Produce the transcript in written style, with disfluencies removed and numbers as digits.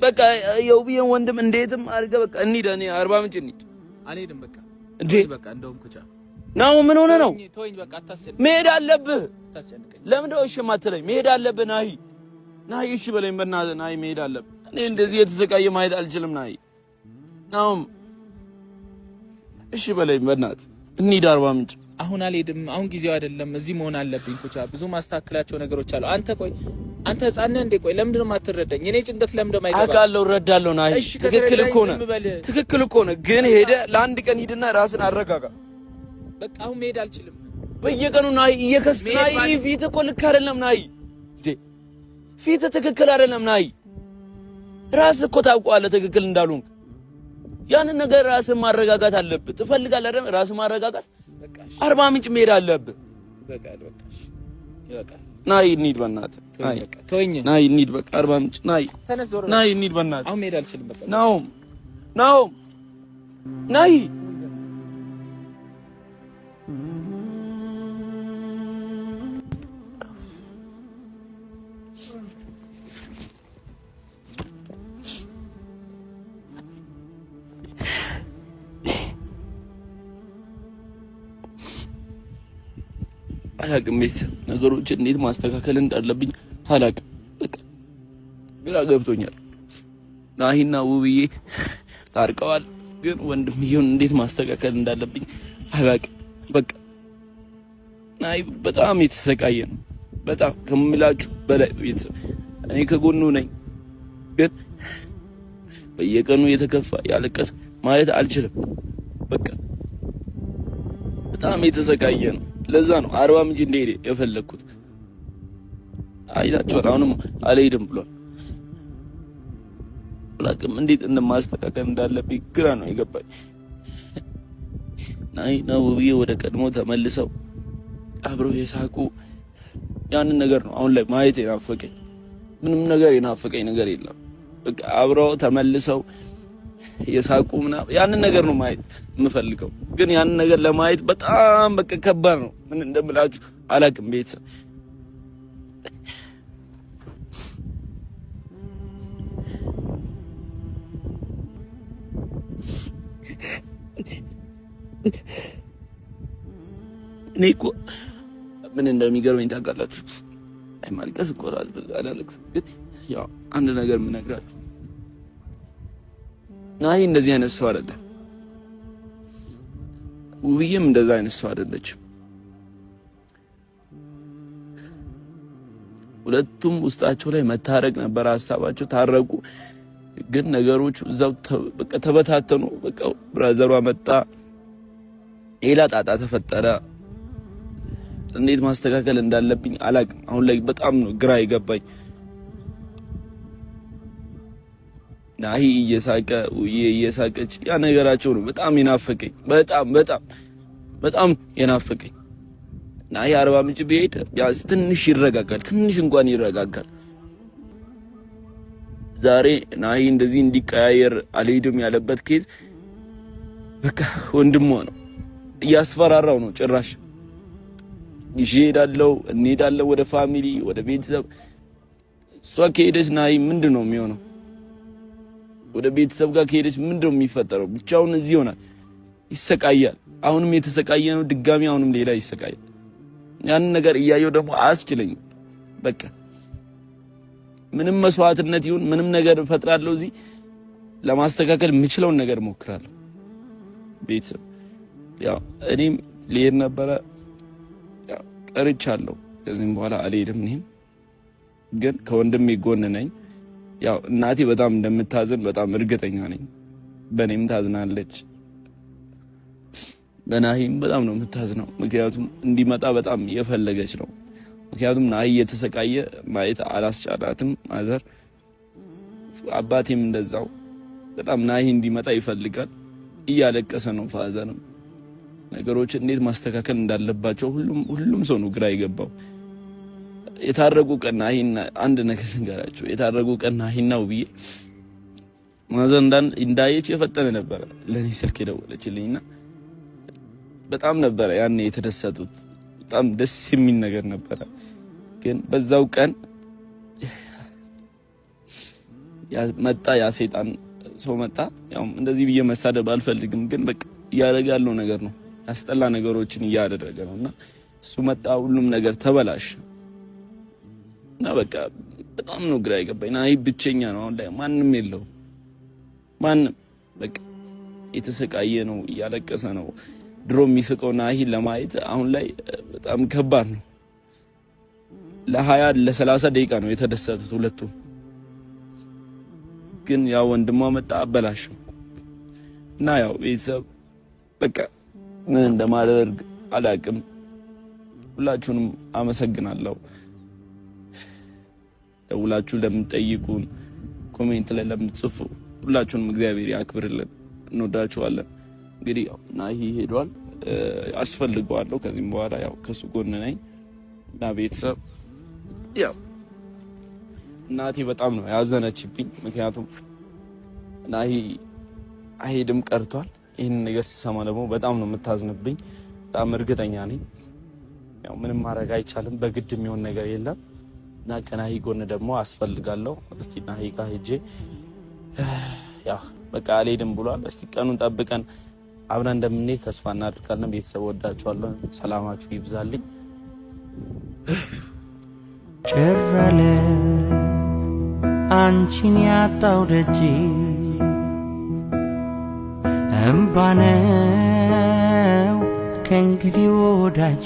በቃ የውብዬን ወንድም እንዴትም አድርገህ በቃ እንሂድ። እኔ አርባ ምንጭ እንሂድ። አልሄድም በቃ እንዴ በቃ እንደውም ኩቻ ናው ምን ሆነ ነው? ተወኝ በቃ አታስጨንቀኝ። መሄድ አለብህ። አታስጨንቀኝ። ለምን ነው እሺ የማትለኝ? መሄድ አለብህ። ናይ እሺ በለኝ በእናትህ ናይ መሄድ አለብህ። እኔ እንደዚህ የተሰቃየ ማየት አልችልም። ናው እሺ በለኝ በእናትህ እንሂድ አርባ ምንጭ። አሁን አልሄድም። አሁን ጊዜው አይደለም። እዚህ መሆን አለብኝ ኩቻ። ብዙ ማስተካከላቸው ነገሮች አሉ። አንተ ህፃን ነህ እንዴ? ቆይ ለምንድን ነው የማትረዳኝ? እኔ ጭንቀት ለምንድን ነው የማይገባ? አውቃለሁ፣ እረዳለሁ። ናይ ትክክል እኮ ነው። ግን ሄደህ ለአንድ ቀን ሂድና ራስን አረጋጋ። በቃ አሁን መሄድ አልችልም። በየቀኑ ናይ ፊት እኮ ልክ አይደለም። ፊት ትክክል አይደለም። ራስህ እኮ ታውቀዋለህ ትክክል እንዳልሆንክ። ያንን ነገር ራስን ማረጋጋት አለብህ። ትፈልጋለህ አይደል? ራስን ማረጋጋት። አርባ ምንጭ መሄድ አለብህ። በቃ እንሂድ በእናትህ። ናይ እንሂድ በቃ አርባ ምንጭ ናይ እንሂድ በእናትህ። አሁን መሄድ አልችልም። በቃ ናው ናይ አላቅም። ቤተሰብ ነገሮችን እንዴት ማስተካከል እንዳለብኝ አላቅም። በቃ ግራ ገብቶኛል። ናሂና ውብዬ ታርቀዋል፣ ግን ወንድምየውን እንዴት ማስተካከል እንዳለብኝ አላቅም። በቃ ናሂ በጣም የተሰቃየ ነው፣ በጣም ከምላችሁ በላይ ቤተሰብ። እኔ ከጎኑ ነኝ፣ ግን በየቀኑ የተከፋ ያለቀሰ ማለት አልችልም። በቃ በጣም የተሰቃየ ነው። ለዛ ነው አርባ ምንጭ እንደሄደ የፈለኩት። አይላችኋል። አሁንም አልሄድም ብሏል። አላቅም እንዴት እንደማስተካከል እንዳለብኝ ግራ ነው የገባኝ። ናሂና ውብዬ ወደ ቀድሞ ተመልሰው አብረው የሳቁ ያንን ነገር ነው አሁን ላይ ማየት የናፈቀኝ። ምንም ነገር የናፈቀኝ ነገር የለም። በቃ አብረው ተመልሰው የሳቁ ምናምን ያንን ነገር ነው ማየት የምፈልገው። ግን ያንን ነገር ለማየት በጣም በቃ ከባድ ነው። ምን እንደምላችሁ አላቅም ቤተሰብ። እኔ እኮ ምን እንደሚገርመኝ ታውቃላችሁ? ማልቀስ እኮ አላለቅስም፣ ግን ያው አንድ ነገር የምነግራችሁ ናሂ እንደዚህ አይነት ሰው አይደለም። ውብዬም እንደዛ አይነት ሰው አይደለችም። ሁለቱም ውስጣቸው ላይ መታረቅ ነበር ሀሳባቸው፣ ታረቁ። ግን ነገሮቹ እዛው በቃ ተበታተኑ። በቃ ብራዘሯ መጣ፣ ሌላ ጣጣ ተፈጠረ። እንዴት ማስተካከል እንዳለብኝ አላቅም። አሁን ላይ በጣም ነው ግራ የገባኝ። ናሂ እየሳቀ ውዬ እየሳቀች ያ ነገራቸው ነው በጣም የናፈቀኝ። በጣም የናፈቀኝ። ናሂ አርባ ምንጭ ቢሄድ ቢያንስ ትንሽ ይረጋጋል፣ ትንሽ እንኳን ይረጋጋል። ዛሬ ናሂ እንደዚህ እንዲቀያየር አልሄድም ያለበት ኬዝ በቃ ወንድሟ ነው እያስፈራራው ነው። ጭራሽ ይዤ እሄዳለሁ፣ እንሄዳለን ወደ ፋሚሊ፣ ወደ ቤተሰብ። እሷ ከሄደች ናሂ ምንድን ነው የሚሆነው? ወደ ቤተሰብ ጋር ከሄደች ምንድነው የሚፈጠረው? ብቻውን እዚህ ይሆናል፣ ይሰቃያል። አሁንም የተሰቃየ ነው፣ ድጋሚ አሁንም ሌላ ይሰቃያል። ያንን ነገር እያየው ደግሞ አያስችለኝም። በቃ ምንም መስዋዕትነት ይሁን ምንም ነገር እፈጥራለሁ፣ እዚህ ለማስተካከል የምችለውን ነገር እሞክራለሁ። ቤተሰብ ያው እኔም ልሄድ ነበረ፣ ያው ቀርቻለሁ። ከዚህም በኋላ አልሄድም። እኔም ግን ከወንድሜ ጎን ነኝ። ያው እናቴ በጣም እንደምታዝን በጣም እርግጠኛ ነኝ። በእኔም ታዝናለች፣ በናሂም በጣም ነው የምታዝነው። ምክንያቱም እንዲመጣ በጣም የፈለገች ነው። ምክንያቱም ናሂ እየተሰቃየ ማየት አላስቻላትም። ማዘር አባቴም እንደዛው በጣም ናሂ እንዲመጣ ይፈልጋል። እያለቀሰ ነው ፋዘርም። ነገሮች እንዴት ማስተካከል እንዳለባቸው ሁሉም ሰው ነው ግራ የገባው። የታረቁ ቀን ናሂና አንድ ነገር ንገራቸው። የታረቁ ቀን ናሂና ውብዬ ማዘር እንዳየች የፈጠነ ነበረ ለኔ ስልክ የደወለችልኝና በጣም ነበረ ያኔ የተደሰቱት። በጣም ደስ የሚል ነገር ነበረ። ግን በዛው ቀን መጣ ያ ሰይጣን ሰው መጣ። ያው እንደዚህ ብዬ መሳደብ አልፈልግም፣ ግን በቃ እያደረገ ያለው ነገር ነው ያስጠላ ነገሮችን እያደረገ ነውና እሱ መጣ፣ ሁሉም ነገር ተበላሽ እና በቃ በጣም ነው ግራ የገባኝ። ናሂ ብቸኛ ነው አሁን ላይ ማንም የለው ማንም በቃ የተሰቃየ ነው እያለቀሰ ነው። ድሮ የሚስቀው ናሂን ለማየት አሁን ላይ በጣም ከባድ ነው። ለ20 ለ30 ደቂቃ ነው የተደሰቱት ሁለቱም። ግን ያው ወንድሟ መጣ አበላሽው እና ያው ቤተሰብ በቃ ምን እንደማደርግ አላቅም። ሁላችሁንም አመሰግናለሁ። ደውላችሁ ለምትጠይቁን፣ ኮሜንት ላይ ለምትጽፉ ሁላችሁንም እግዚአብሔር ያክብርልን። እንወዳችኋለን። እንግዲህ ያው ናሂ ሄዷል፣ አስፈልገዋለሁ። ከዚህም በኋላ ያው ከሱ ጎን ነኝ እና ቤተሰብ ያው እናቴ በጣም ነው ያዘነችብኝ። ምክንያቱም ናሂ አይሄድም ቀርቷል። ይህን ነገር ሲሰማ ደግሞ በጣም ነው የምታዝንብኝ። በጣም እርግጠኛ ነኝ። ያው ምንም ማድረግ አይቻልም፣ በግድ የሚሆን ነገር የለም እና ከናሂ ጎን ደግሞ አስፈልጋለሁ። እስቲ ናሂ ጋር ሄጄ ያው በቃ አልሄድም ብሏል። እስቲ ቀኑን ጠብቀን አብረን እንደምንሄድ ተስፋ እናደርጋለን። ቤተሰብ ወዳችኋለሁ። ሰላማችሁ ይብዛልኝ። ጭራለ አንቺን ያጣው ደጅ እምባ ነው ከእንግዲህ ወዳጄ